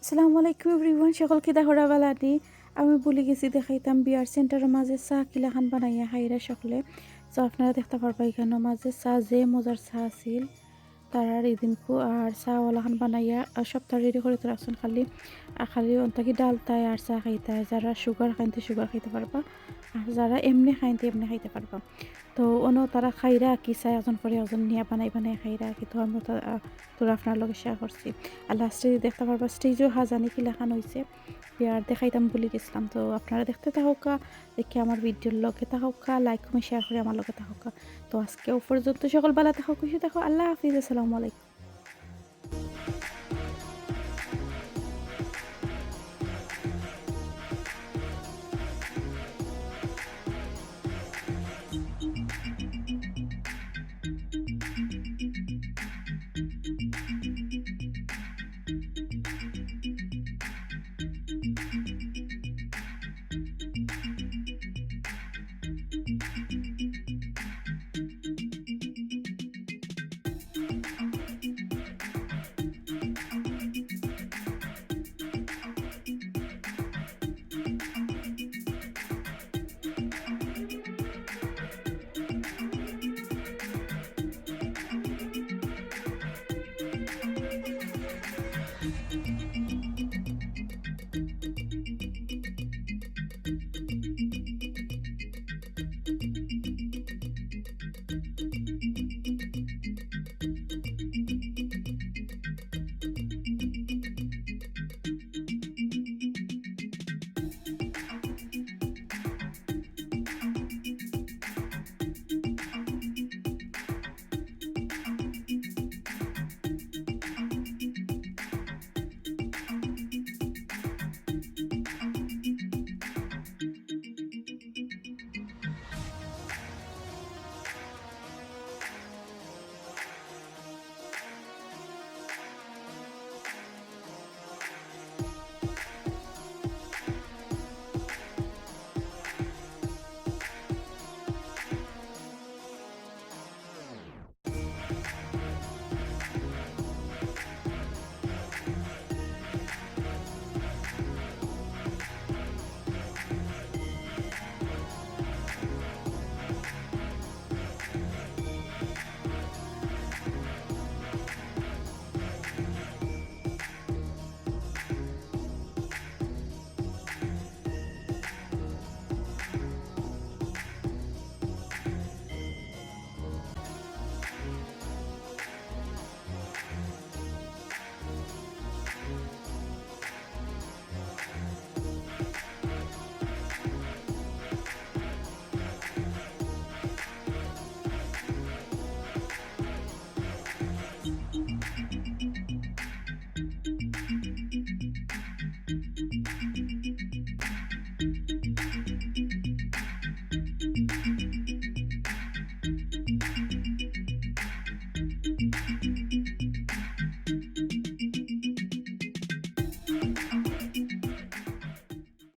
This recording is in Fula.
আসসালামু আলাইকুম এভরিওয়ান, সকলকে দেখরা বেলাটি আমি বলে গেছি দেখাইতাম বিয়ার সেন্টারের মাঝে চা কিলাখান বানাইয়া খাইরা সকলে। তো আপনারা দেখতে পারবা এখানে মাঝে চা যে মজার চা আছিল তার আর এদিনকু আর চাওয়ালাখান বানাইয়া সপ্তাহ রেডি করে তো রাখছেন। খালি অন্তাকি ডালতায় আর চা খাইতে, যারা সুগার খাইতে সুগার খাইতে পারবা, আর যারা এমনি খাইতে এমনি খাইতে পারবা। তো অন্য তারা খাইরা কি চাই একজন পরে একজন নিয়ে বানাই বানাই খাইরা কি তো আমি তোরা আপনার লগে শেয়ার করছি। আর লাস্টে দেখতে পারবা স্টেজও হাজানি কি লেখানো হয়েছে, বিয়ার দেখাইতাম বলে গেছিলাম। তো আপনারা দেখতে থাকুকা, দেখে আমার ভিডিওর লগে থাকুকা, লাইক কমেন্ট শেয়ার করে আমার লগে থাকুকা। তো আজকে পর্যন্ত সকল বেলা থাকুক, দেখো আল্লাহ হাফিজ, আসসালামু আলাইকুম।